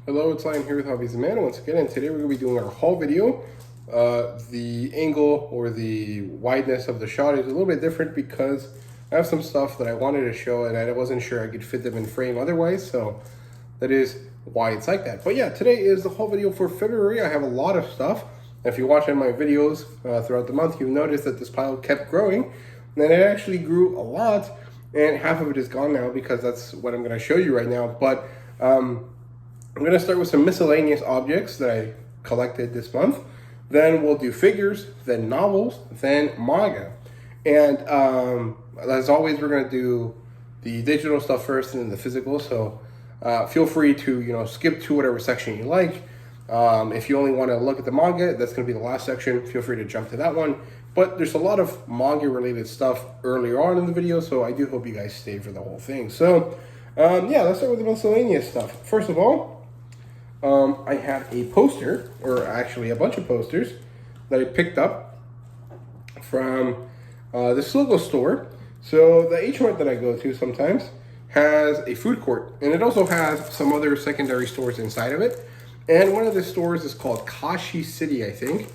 Hello, it's Lion here with HobbiesofaMan once again, and today we're going to be doing our haul video. The angle or the wideness of the shot is a little bit different because I have some stuff that I wanted to show and I wasn't sure I could fit them in frame otherwise, so that is why it's like that. But yeah, today is the haul video for February. I have a lot of stuff. If you watch my videos throughout the month, you'll notice that this pile kept growing, and it actually grew a lot, and half of it is gone now because that's what I'm going to show you right now. But I'm going to start with some miscellaneous objects that I collected this month. Then we'll do figures, then novels, then manga. And as always, we're going to do the digital stuff first and then the physical. So feel free to skip to whatever section you like. If you only want to look at the manga, that's going to be the last section. Feel free to jump to that one. But there's a lot of manga related stuff earlier on in the video, so I do hope you guys stay for the whole thing. So yeah, let's start with the miscellaneous stuff. First of all, I had a poster, or actually a bunch of posters, that I picked up from this local store. So the H-Mart that I go to sometimes has a food court, and it also has some other secondary stores inside of it. And one of the stores is called Kashi City, I think.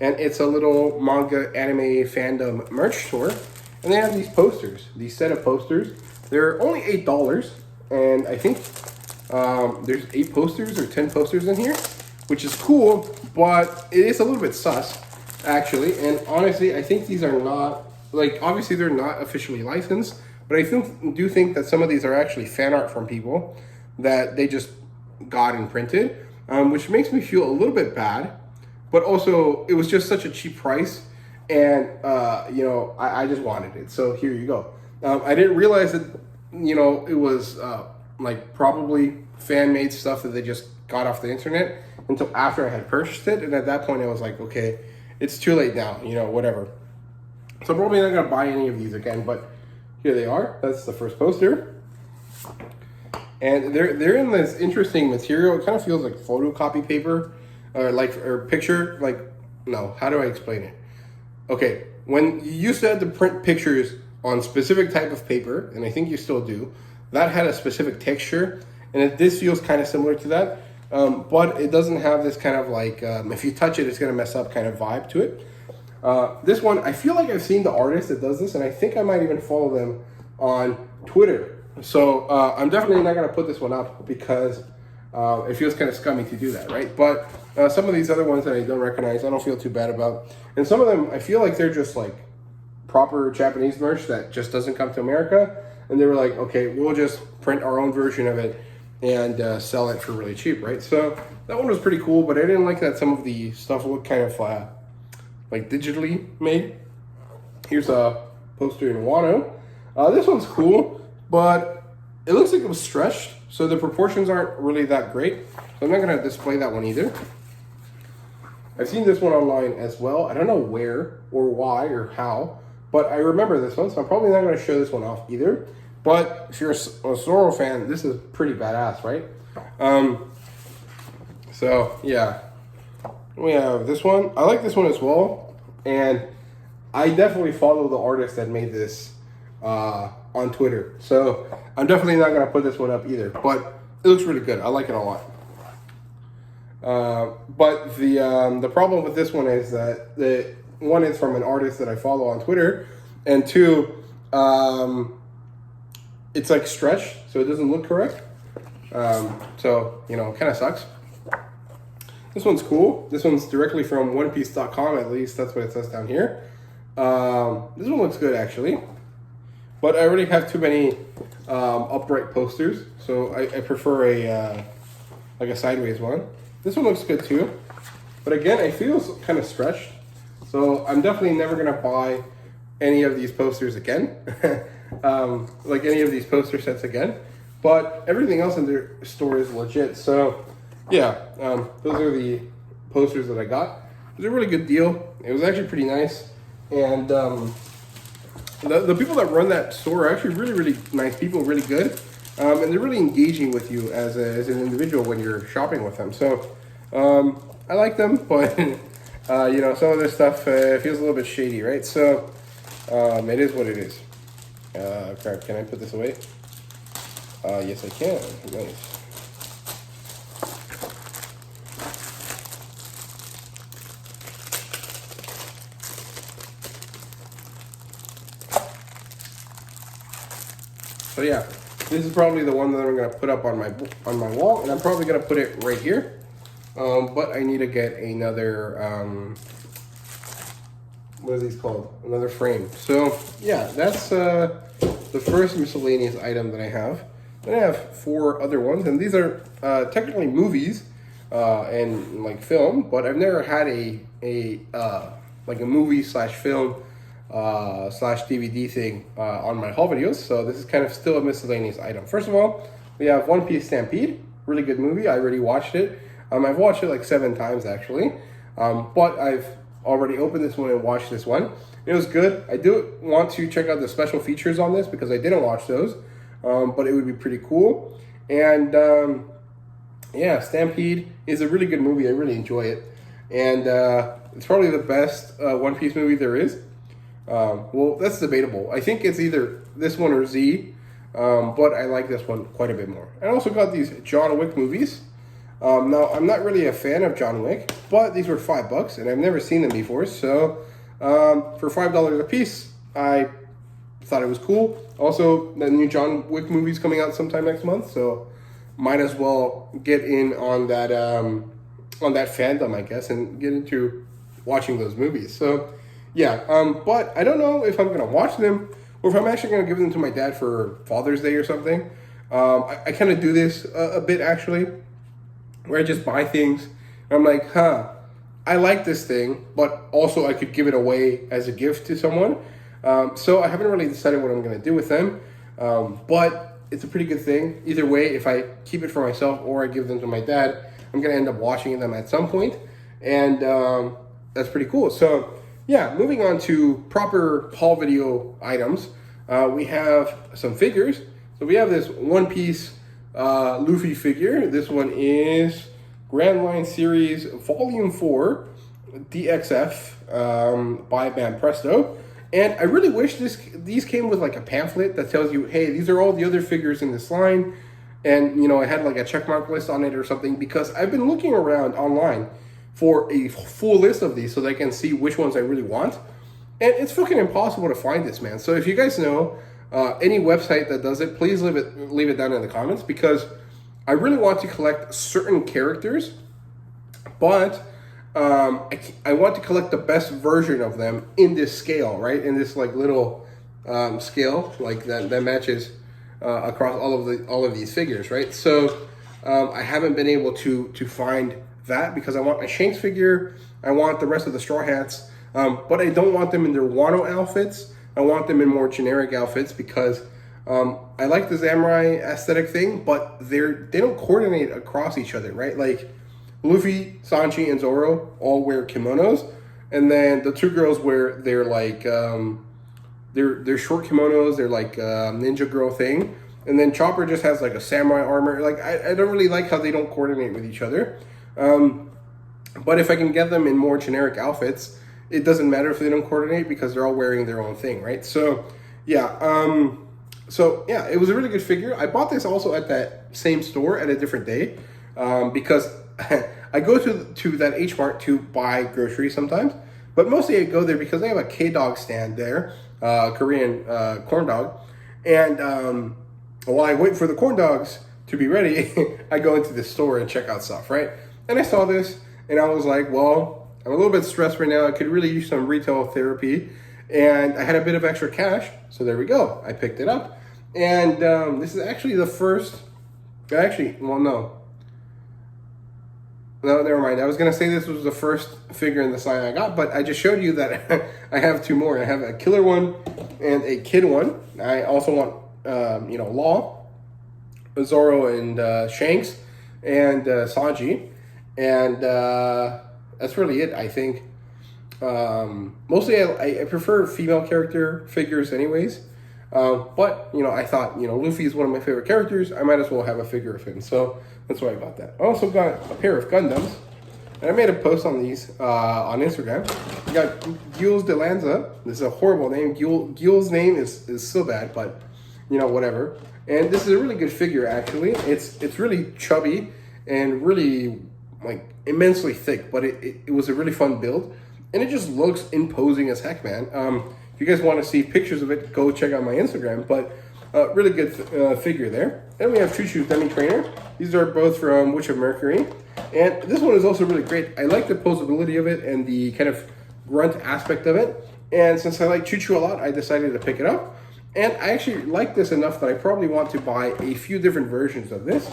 And it's a little manga anime fandom merch store. And they have these posters, these set of posters. They're only $8, and I think there's 8 posters or 10 posters in here, which is cool, but it is a little bit sus, actually. And honestly, I think these are not, obviously they're not officially licensed, but I do think that some of these are actually fan art from people that they just got and printed, which makes me feel a little bit bad, but also it was just such a cheap price, and I just wanted it, so here you go. I didn't realize that, it was probably fan-made stuff that they just got off the internet until after I had purchased it, and at that point I was like, okay, it's too late now, whatever. So I'm probably not gonna buy any of these again, but here they are. That's the first poster, and they're in this interesting material. It kind of feels like photocopy paper, or picture. No, how do I explain it? Okay, when you used to have to print pictures on specific type of paper, and I think you still do, that had a specific texture, and this feels kind of similar to that, but it doesn't have this kind of if you touch it, it's going to mess up kind of vibe to it. This one, I feel like I've seen the artist that does this, and I think I might even follow them on Twitter. So I'm definitely not going to put this one up because it feels kind of scummy to do that, right? But some of these other ones that I don't recognize, I don't feel too bad about. And some of them, I feel like they're just proper Japanese merch that just doesn't come to America. And they were like, okay, we'll just print our own version of it and sell it for really cheap, right? So that one was pretty cool, but I didn't like that some of the stuff looked kind of digitally made. Here's a poster in Wano. This one's cool, but it looks like it was stretched, so the proportions aren't really that great. So I'm not gonna display that one either. I've seen this one online as well. I don't know where or why or how, but I remember this one, so I'm probably not gonna show this one off either. But if you're a Zoro fan, this is pretty badass, right? So yeah, we have this one. I like this one as well, and I definitely follow the artist that made this on Twitter. So I'm definitely not gonna put this one up either, but it looks really good. I like it a lot. But the problem with this one is that one is from an artist that I follow on Twitter, and two, it's stretched, so it doesn't look correct. So kind of sucks. This one's cool. This one's directly from OnePiece.com, at least that's what it says down here. This one looks good actually, but I already have too many upright posters, so I prefer a sideways one. This one looks good too, but again, I feel it's kind of stretched, so I'm definitely never gonna buy any of these posters again. Any of these poster sets again, but everything else in their store is legit. So yeah, those are the posters that I got. It was a really good deal. It was actually pretty nice, and the people that run that store are actually really nice people, really good, and they're really engaging with you as an individual when you're shopping with them. So I like them, but some of this stuff feels a little bit shady, right? So it is what it is. Crap, can I put this away? Yes, I can. Nice. So yeah, this is probably the one that I'm gonna put up on my wall, and I'm probably gonna put it right here. But I need to get another what are these called? Another frame. So yeah, that's the first miscellaneous item that I have. Then I have 4 other ones, and these are technically movies and like film, but I've never had a like a movie slash film slash DVD thing on my haul videos. So this is kind of still a miscellaneous item. First of all, we have One Piece Stampede, really good movie. I already watched it. I've watched it like 7 times actually, but I've already opened this one and watched this one. It was good. I do want to check out the special features on this because I didn't watch those, but it would be pretty cool. And yeah, Stampede is a really good movie. I really enjoy it, and it's probably the best One Piece movie there is. Well, that's debatable. I think it's either this one or Z, but I like this one quite a bit more. I also got these John Wick movies. Now, I'm not really a fan of John Wick, but these were $5, and I've never seen them before. So, for $5 a piece, I thought it was cool. Also, the new John Wick movie's coming out sometime next month, so might as well get in on that fandom, I guess, and get into watching those movies. So, yeah, but I don't know if I'm gonna watch them or if I'm actually gonna give them to my dad for Father's Day or something. I kind of do this a bit actually, where I just buy things and I'm like, I like this thing, but also I could give it away as a gift to someone. So I haven't really decided what I'm going to do with them, but it's a pretty good thing. Either way, if I keep it for myself or I give them to my dad, I'm going to end up watching them at some point, and that's pretty cool. So yeah, moving on to proper haul video items, we have some figures. So we have this One Piece Luffy figure. This one is Grand Line Series Volume 4 DXF by Bam Presto. And I really wish these came with like a pamphlet that tells you, hey, these are all the other figures in this line. And, you know, it had like a checkmark list on it or something, because I've been looking around online for a full list of these so that I can see which ones I really want. And it's fucking impossible to find this, man. So if you guys know any website that does it, please leave it down in the comments, because I really want to collect certain characters, but I want to collect the best version of them in this scale, right? In this like little scale like that matches across all of these figures, right? So I haven't been able to find that, because I want my Shanks figure, I want the rest of the Straw Hats, but I don't want them in their Wano outfits. I want them in more generic outfits, because I like the samurai aesthetic thing, but they don't coordinate across each other, right? Like Luffy, Sanji, and Zoro all wear kimonos, and then the 2 girls wear their like they're short kimonos. They're like ninja girl thing, and then Chopper just has like a samurai armor. Like I don't really like how they don't coordinate with each other. But if I can get them in more generic outfits, it doesn't matter if they don't coordinate, because they're all wearing their own thing, right? So yeah, it was a really good figure. I bought this also at that same store at a different day, because I go to that H Mart to buy groceries sometimes, but mostly I go there because they have a K-Dog stand there, Korean corn dog, and while I wait for the corn dogs to be ready, I go into the store and check out stuff, right? And I saw this, and I was like, well, I'm a little bit stressed right now. I could really use some retail therapy, and I had a bit of extra cash, so there we go. I picked it up, and this is actually the first. No, never mind. I was gonna say this was the first figure in this line I got, but I just showed you that I have 2 more. I have a killer one and a kid one. I also want, Law, Zoro, and Shanks, and Sanji, and that's really it, I think. Mostly I prefer female character figures anyways, but I thought Luffy is one of my favorite characters. I might as well have a figure of him, so that's why I got that. I also got a pair of Gundams, and I made a post on these on Instagram. I got Gules de Lanza. This is a horrible name. Gules' name is so bad, but whatever. And this is a really good figure, actually. It's really chubby and really like immensely thick, but it was a really fun build, and it just looks imposing as heck, man. If you guys want to see pictures of it, go check out my Instagram. But Really good figure there. And we have Choo Choo's Demi Trainer. These are both from Witch of Mercury. And this one is also really great. I like the posability of it and the kind of grunt aspect of it. And since I like Choo Choo a lot, I decided to pick it up. And I actually like this enough that I probably want to buy a few different versions of this.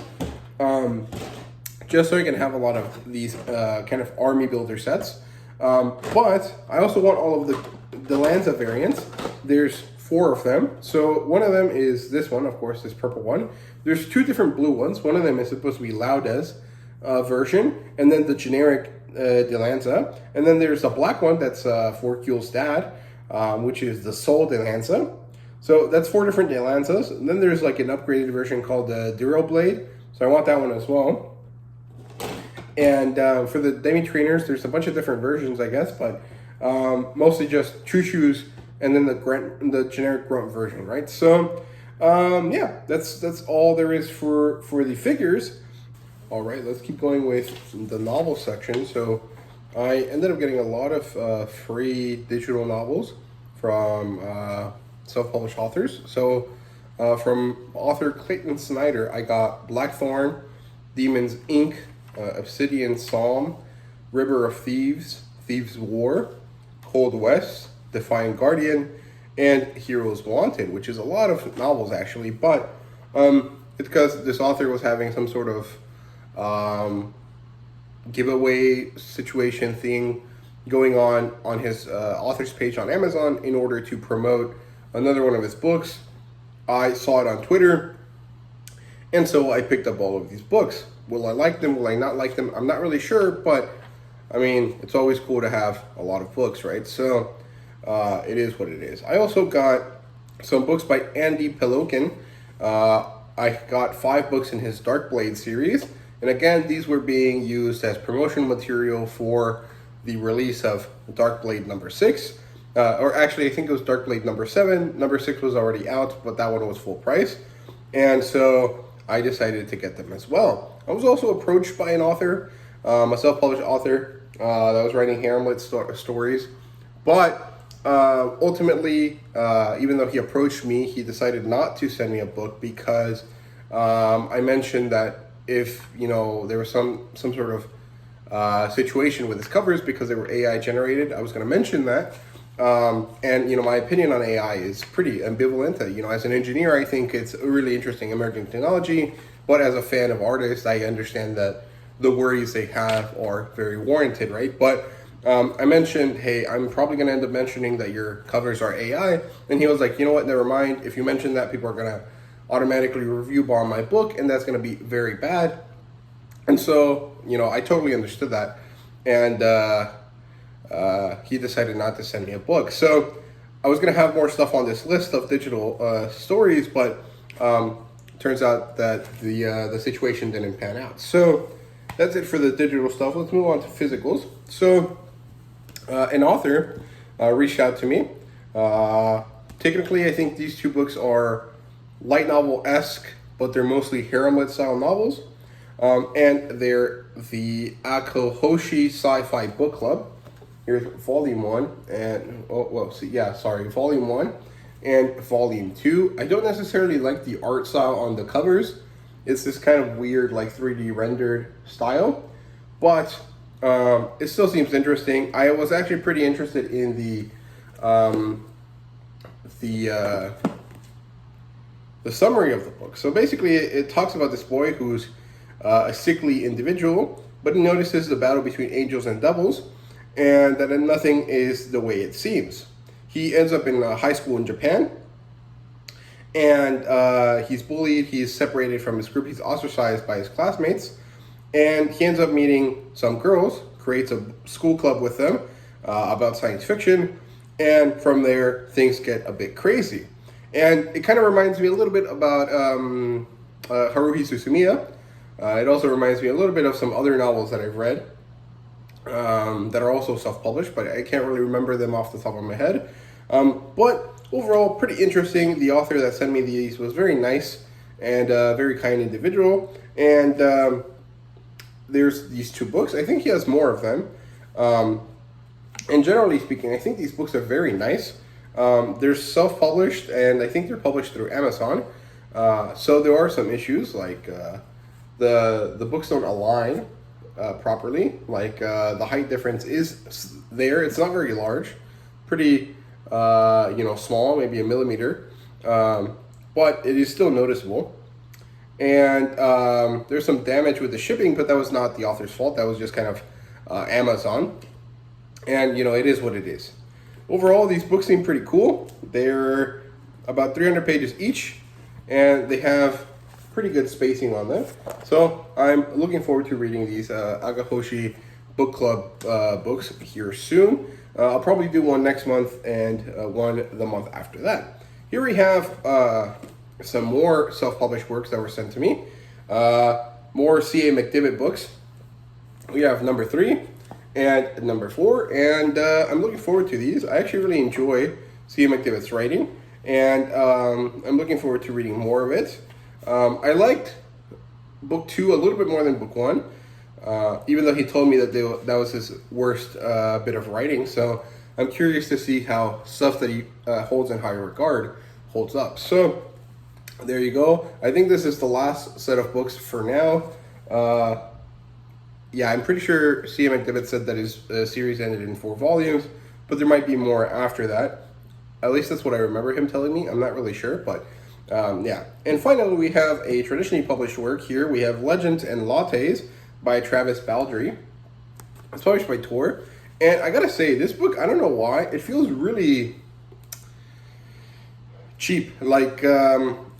Just so I can have a lot of these kind of army builder sets. But I also want all of the Lanza variants. There's 4 of them. So one of them is this one, of course, this purple one. There's 2 different blue ones. One of them is supposed to be Lauda's version, and then the generic De Lanza. And then there's a black one that's for Kuhl's dad, which is the Soul De Lanza. So that's 4 different De Lanzas. And then there's like an upgraded version called the Duro Blade. So I want that one as well. And for the Demi Trainers, there's a bunch of different versions, I guess, but mostly just Choo Choo's and then the generic grunt version, right? So yeah, that's all there is for the figures. All right, let's keep going with the novel section. So I ended up getting a lot of free digital novels from self-published authors. So from author Clayton Snyder, I got Blackthorn, Demons Inc., Obsidian Psalm, River of Thieves, Thieves War, Cold West, Defiant Guardian, and Heroes Wanted, which is a lot of novels actually, but it's because this author was having some sort of giveaway situation thing going on his author's page on Amazon in order to promote another one of his books. I saw it on Twitter, and so I picked up all of these books. Will I like them? Will I not like them? I'm not really sure, but I mean, it's always cool to have a lot of books, right? So it is what it is. I also got some books by Andy Pelokin. I got 5 books in his Dark Blade series. And again, these were being used as promotion material for the release of Dark Blade number 6. Or actually, I think it was Dark Blade number 7. Number 6 was already out, but that one was full price. And so I decided to get them as well. I was also approached by an author, a self-published author that was writing Hamlet stories. But ultimately, even though he approached me, he decided not to send me a book because I mentioned that if, you know, there was some sort of situation with his covers because they were AI generated, I was going to mention that. And, you know, my opinion on AI is pretty ambivalent. You know, as an engineer, I think it's a really interesting emerging technology. But as a fan of artists, I understand that the worries they have are very warranted, right? But I mentioned, hey, I'm probably going to end up mentioning that your covers are AI. And he was like, you know what, never mind. If you mention that, people are going to automatically review bomb my book, and that's going to be very bad. And so, you know, I totally understood that. And he decided not to send me a book. So I was going to have more stuff on this list of digital stories, but turns out that the situation didn't pan out. So that's it for the digital stuff. Let's move on to physicals. So an author reached out to me. Technically, I think these 2 books are light novel-esque, but they're mostly harem-lit style novels. And they're the Akahoshi Sci-Fi Book Club. Here's volume 1 and volume 1 and volume 2. I don't necessarily like the art style on the covers. It's this kind of weird, like 3D rendered style, but it still seems interesting. I was actually pretty interested in the summary of the book. So basically, it talks about this boy who's a sickly individual, but he notices the battle between angels and devils, and that nothing is the way it seems. He ends up in high school in Japan, and he's bullied, he's separated from his group, he's ostracized by his classmates, and he ends up meeting some girls, creates a school club with them about science fiction, and from there, things get a bit crazy. And it kind of reminds me a little bit about Haruhi Suzumiya. It also reminds me a little bit of some other novels that I've read that are also self-published, but I can't really remember them off the top of my head. But overall, pretty interesting. The author that sent me these was very nice and a very kind individual. And there's these 2 books. I think he has more of them. And generally speaking, I think these books are very nice. They're self-published, and I think they're published through Amazon. So there are some issues, like the books don't align properly. Like the height difference is there. It's not very large, pretty small, maybe a millimeter, but it is still noticeable. And there's some damage with the shipping, but that was not the author's fault. That was just kind of Amazon. And it is what it is. Overall, these books seem pretty cool. They're about 300 pages each, and they have pretty good spacing on them. So I'm looking forward to reading these Akahoshi book club books here soon. I'll probably do one next month and one the month after that. Here we have some more self-published works that were sent to me. More C.A. McDivitt books. We have number 3 and number 4, and I'm looking forward to these. I actually really enjoy C.A. McDivitt's writing, and I'm looking forward to reading more of it. I liked book 2 a little bit more than book 1, even though he told me that that was his worst bit of writing. So I'm curious to see how stuff that he holds in high regard holds up. So there you go. I think this is the last set of books for now. Yeah, I'm pretty sure C.A. McDivitt said that his series ended in 4 volumes, but there might be more after that. At least that's what I remember him telling me. I'm not really sure, but yeah. And finally, we have a traditionally published work here. We have Legends and Lattes by Travis Baldry. It's published by Tor. And I gotta say, this book, I don't know why, it feels really cheap. Like,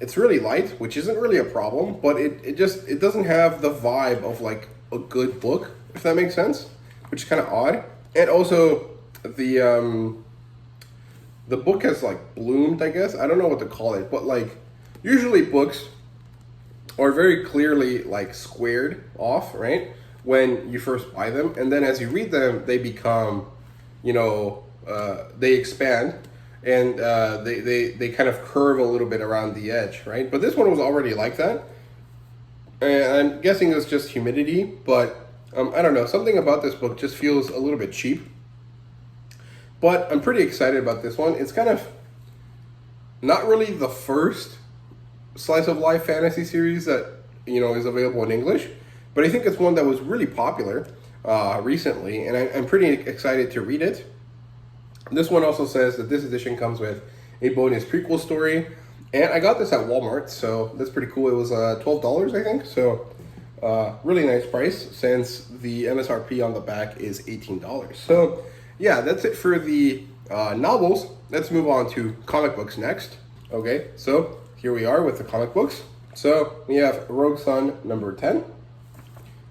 it's really light, which isn't really a problem, but it doesn't have the vibe of like a good book, if that makes sense, which is kind of odd. And also the book has like bloomed, I guess. I don't know what to call it, but like usually books are very clearly like squared off, right? When you first buy them, and then as you read them, they become, they expand, and they kind of curve a little bit around the edge, right? But this one was already like that. And I'm guessing it's just humidity, but I don't know. Something about this book just feels a little bit cheap. But I'm pretty excited about this one. It's kind of not really the first slice of life fantasy series that, is available in English. But I think it's one that was really popular recently, and I'm pretty excited to read it. This one also says that this edition comes with a bonus prequel story. And I got this at Walmart, so that's pretty cool. It was $12, I think. So really nice price, since the MSRP on the back is $18. So yeah, that's it for the novels. Let's move on to comic books next. Okay, so here we are with the comic books. So we have Rogue Sun number 10.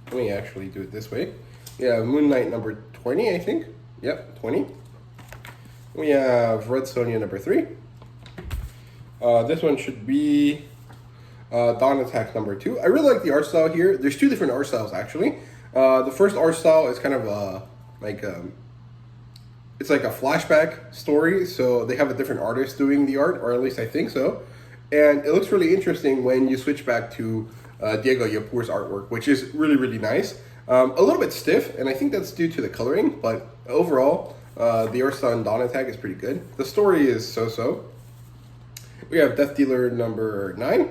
Let me actually do it this way. We have Moon Knight number 20, I think. Yep, 20. We have Red Sonja number 3. This one should be Dawn Attack number 2. I really like the art style here. There's 2 different art styles, actually. The first art style is kind of it's like a flashback story, so they have a different artist doing the art, or at least I think so. And it looks really interesting when you switch back to Diego Yapur's artwork, which is really, really nice. A little bit stiff, and I think that's due to the coloring, but overall, the art style in Dawn Attack is pretty good. The story is so-so. We have Death Dealer number 9.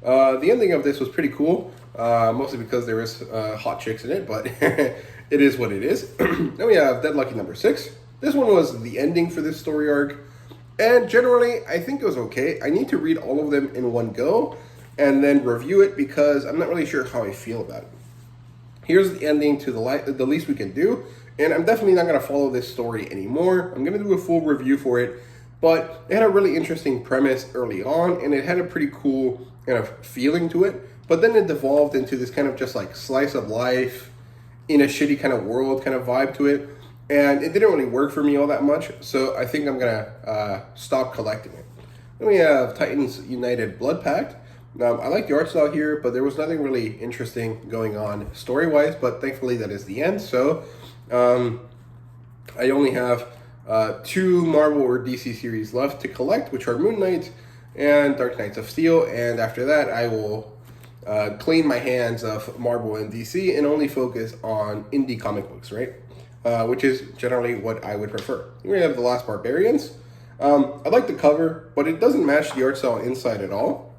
The ending of this was pretty cool, mostly because there is hot chicks in it, but it is what it is. Then we have Deadlucky number 6. This one was the ending for this story arc, and generally, I think it was okay. I need to read all of them in one go, and then review it, because I'm not really sure how I feel about it. Here's the ending to the least we can do, and I'm definitely not going to follow this story anymore. I'm going to do a full review for it. But it had a really interesting premise early on, and it had a pretty cool kind of feeling to it. But then it devolved into this kind of just like slice of life in a shitty kind of world kind of vibe to it. And it didn't really work for me all that much, so I think I'm going to stop collecting it. Then we have Titans United Blood Pact. I like the art style here, but there was nothing really interesting going on story-wise, but thankfully that is the end. So I only have 2 Marvel or DC series left to collect, which are Moon Knight and Dark Knights of Steel, and after that I will clean my hands of Marvel and DC and only focus on indie comic books, right? Which is generally what I would prefer. We have The Last Barbarians. I like the cover, but it doesn't match the art style inside at all.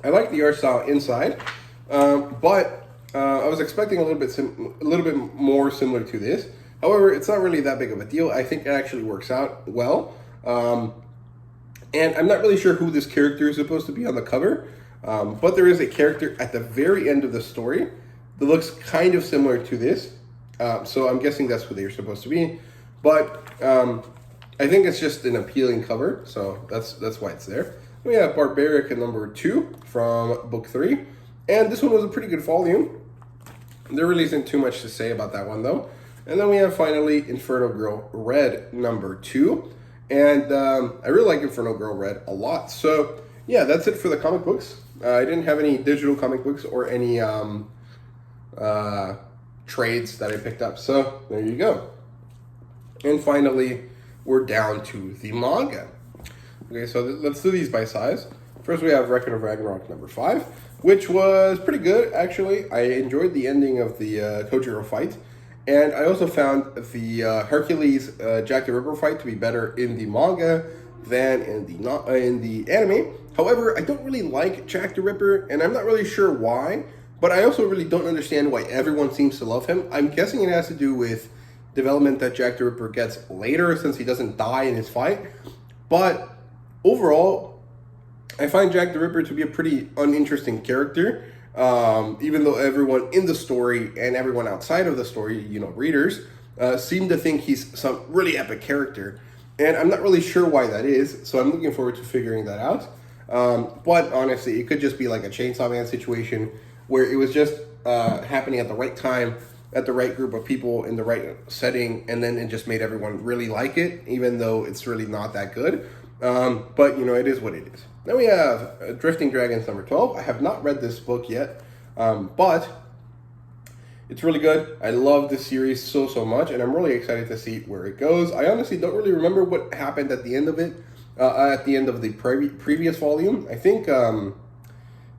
I like the art style inside, but I was expecting a little bit more similar to this. However, it's not really that big of a deal. I think it actually works out well. And I'm not really sure who this character is supposed to be on the cover, but there is a character at the very end of the story that looks kind of similar to this. So I'm guessing that's who they're supposed to be. But I think it's just an appealing cover, so that's why it's there. We have Barbaric number 2 from book 3. And this one was a pretty good volume. There really isn't too much to say about that one, though. And then we have finally Inferno Girl Red number 2. And I really like Inferno Girl Red a lot. So yeah, that's it for the comic books. I didn't have any digital comic books or any trades that I picked up. So there you go. And finally, we're down to the manga. Okay, so let's do these by size. First, we have Record of Ragnarok number 5, which was pretty good, actually. I enjoyed the ending of the Kojiro fight. And I also found the Hercules Jack the Ripper fight to be better in the manga than in the anime. However, I don't really like Jack the Ripper, and I'm not really sure why. But I also really don't understand why everyone seems to love him. I'm guessing it has to do with development that Jack the Ripper gets later, since he doesn't die in his fight. But overall, I find Jack the Ripper to be a pretty uninteresting character. Even though everyone in the story and everyone outside of the story, you know, readers, seem to think he's some really epic character. And I'm not really sure why that is, so I'm looking forward to figuring that out. But honestly, it could just be like a Chainsaw Man situation where it was just happening at the right time, at the right group of people, in the right setting, and then it just made everyone really like it, even though it's really not that good. But, you know, it is what it is. Then we have Drifting Dragons number 12. I have not read this book yet, but it's really good. I love this series so much, and I'm really excited to see where it goes. I honestly don't really remember what happened at the end of it, at the end of the previous volume. I think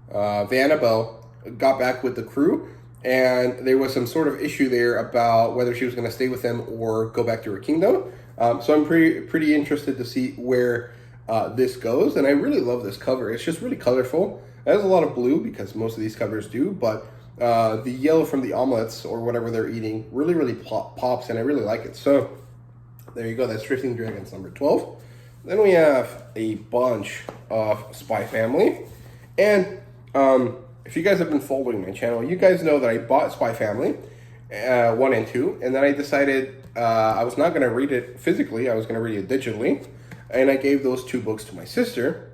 Vanabelle got back with the crew, and there was some sort of issue there about whether she was going to stay with them or go back to her kingdom. So I'm pretty interested to see where this goes, and I really love this cover. It's just really colorful. It has a lot of blue, because most of these covers do, but the yellow from the omelets or whatever they're eating really pops, and I really like it. So there you go. That's Drifting Dragons number 12. Then we have a bunch of Spy Family, and if you guys have been following my channel, you guys know that I bought Spy Family 1 and 2, and then I decided I was not going to read it physically. I was going to read it digitally, and I gave those 2 books to my sister.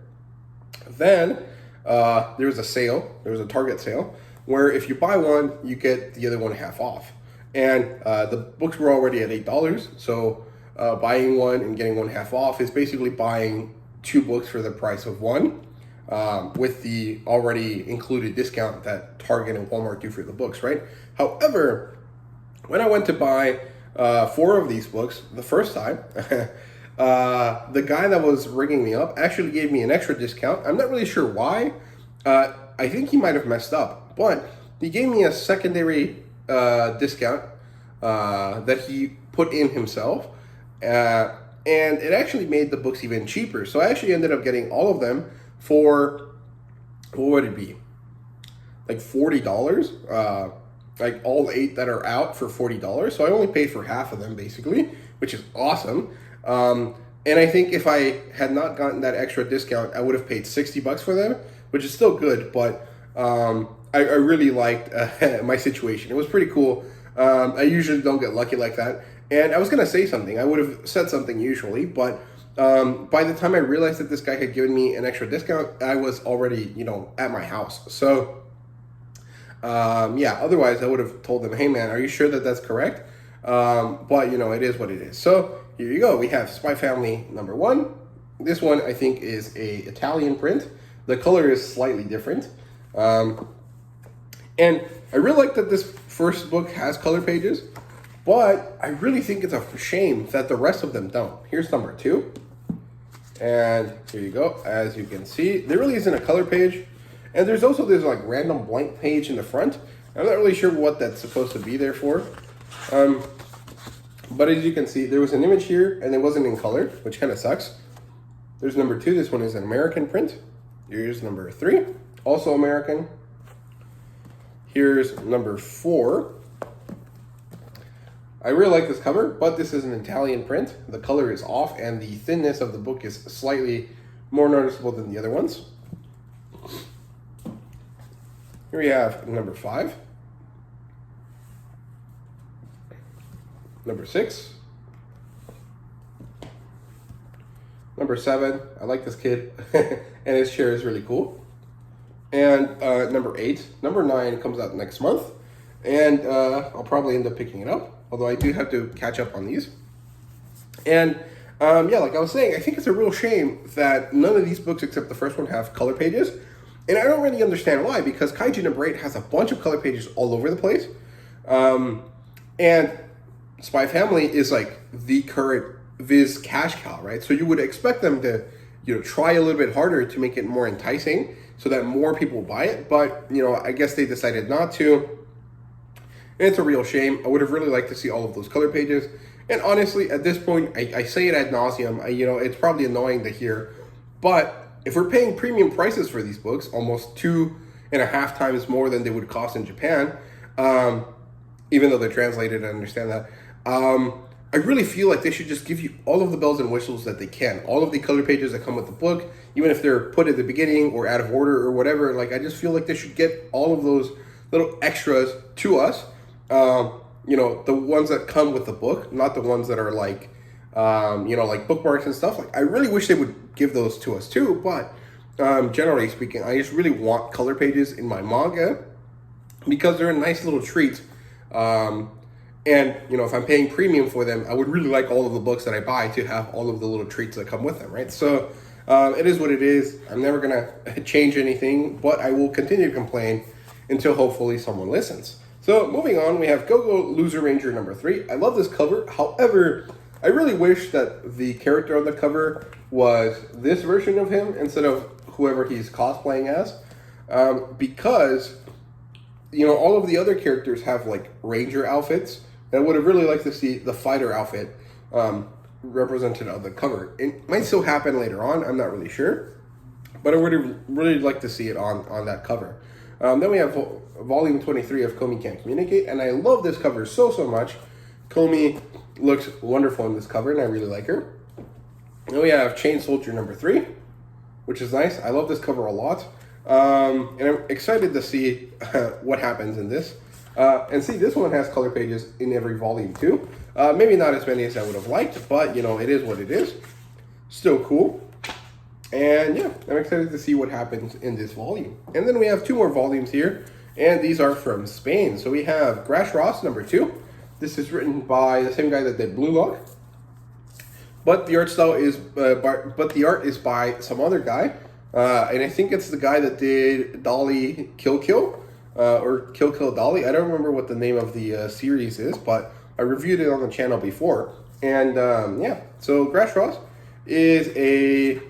Then there was a sale. There was a Target sale where if you buy one, you get the other one half off. And the books were already at $8, so buying one and getting one half off is basically buying 2 books for the price of one, with the already included discount that Target and Walmart do for the books, right? However, when I went to buy 4 of these books the first time, the guy that was ringing me up actually gave me an extra discount. I'm not really sure why. I think he might have messed up, but he gave me a secondary discount that he put in himself, and it actually made the books even cheaper. So I actually ended up getting all of them for, what would it be? Like $40. Like all 8 that are out for $40. So I only paid for half of them, basically, which is awesome. And I think if I had not gotten that extra discount, I would have paid $60 for them, which is still good, but I really liked my situation. It was pretty cool. I usually don't get lucky like that. And I was going to say something. I would have said something usually, but by the time I realized that this guy had given me an extra discount, I was already, you know, at my house. So yeah, otherwise I would have told them, hey man, are you sure that that's correct? But you know, it is what it is. So here you go. We have Spy Family number 1. This one I think is a Italian print. The color is slightly different. And I really like that this first book has color pages, but I really think it's a shame that the rest of them don't. Here's number 2. And here you go. As you can see, there really isn't a color page. And there's also this like random blank page in the front. I'm not really sure what that's supposed to be there for. But as you can see, there was an image here and it wasn't in color, which kind of sucks. There's number 2. This one is an American print. Here's number 3, also American. Here's number 4. I really like this cover, but this is an Italian print. The color is off and the thinness of the book is slightly more noticeable than the other ones. Here we have number 5. Number 6. Number 7, I like this kid, and his chair is really cool. And number 8. Number 9 comes out next month, and I'll probably end up picking it up, although I do have to catch up on these. And yeah, like I was saying, I think it's a real shame that none of these books, except the first one, have color pages. And I don't really understand why, because Kaiju number 8 has a bunch of color pages all over the place. And Spy Family is like the current Viz cash cow, right? So you would expect them to, try a little bit harder to make it more enticing so that more people buy it. But, I guess they decided not to. And it's a real shame. I would have really liked to see all of those color pages. And honestly, at this point, I say it ad nauseum. It's probably annoying to hear. But if we're paying premium prices for these books, almost 2.5 times more than they would cost in Japan, even though they're translated, I understand that. I really feel like they should just give you all of the bells and whistles that they can. All of the color pages that come with the book, even if they're put at the beginning or out of order or whatever. Like, I just feel like they should get all of those little extras to us. The ones that come with the book, not the ones that are like, like bookmarks and stuff. Like, I really wish they would give those to us too. But generally speaking, I just really want color pages in my manga because they're a nice little treat. And, if I'm paying premium for them, I would really like all of the books that I buy to have all of the little treats that come with them, right? So it is what it is. I'm never going to change anything, but I will continue to complain until hopefully someone listens. So moving on, we have Go-Go Loser Ranger number 3. I love this cover. However, I really wish that the character on the cover was this version of him instead of whoever he's cosplaying as. Because, all of the other characters have like ranger outfits. And I would have really liked to see the fighter outfit represented on the cover. It might still happen later on. I'm not really sure. But I would have really liked to see it on that cover. Then we have volume 23 of Komi Can't Communicate. And I love this cover so much. Komi looks wonderful in this cover, and I really like her. Then we have Chain Soldier number 3, which is nice. I love this cover a lot. And I'm excited to see what happens in this. And see, this one has color pages in every volume too. Maybe not as many as I would have liked, but it is what it is. Still cool. And yeah, I'm excited to see what happens in this volume. And then we have 2 more volumes here, and these are from Spain. So we have Grash Ross number 2. This is written by the same guy that did Blue Lock. But the art style is, but the art is by some other guy. And I think it's the guy that did Dolly Kill Kill. Or Kill Kill Dolly. I don't remember what the name of the series is, but I reviewed it on the channel before. And yeah, so Grash Ross is a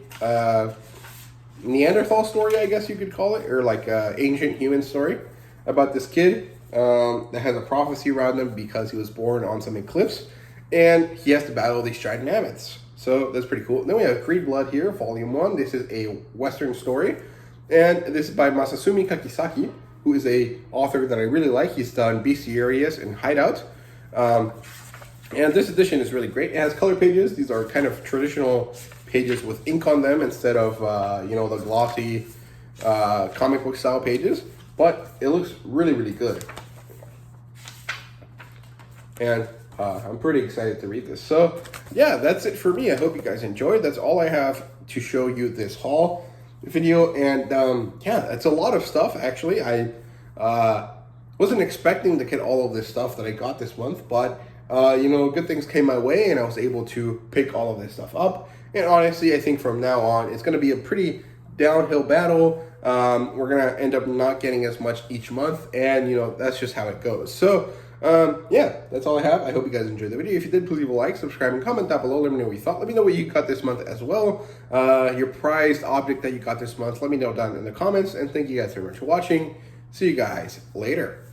Neanderthal story, I guess you could call it, or like ancient human story about this kid that has a prophecy around him because he was born on some eclipse, and he has to battle these giant mammoths. So that's pretty cool. Then we have Creed Blood here, volume 1. This is a Western story, and this is by Masasumi Kakisaki, who is a author that I really like. He's done Bestiarius and Hideout. And this edition is really great. It has color pages. These are kind of traditional pages with ink on them instead of, the glossy comic book style pages. But it looks really, really good. And I'm pretty excited to read this. So, yeah, that's it for me. I hope you guys enjoyed. That's all I have to show you this haul video. And yeah, it's a lot of stuff, actually. I wasn't expecting to get all of this stuff that I got this month, but good things came my way and I was able to pick all of this stuff up. And honestly, I think from now on, it's going to be a pretty downhill battle. We're going to end up not getting as much each month, and that's just how it goes. So yeah, that's all I have. I hope you guys enjoyed the video. If you did, please leave a like, subscribe, and comment down below. Let me know what you thought. Let me know what you got this month as well. Your prized object that you got this month. Let me know down in the comments. And thank you guys very much for watching. See you guys later.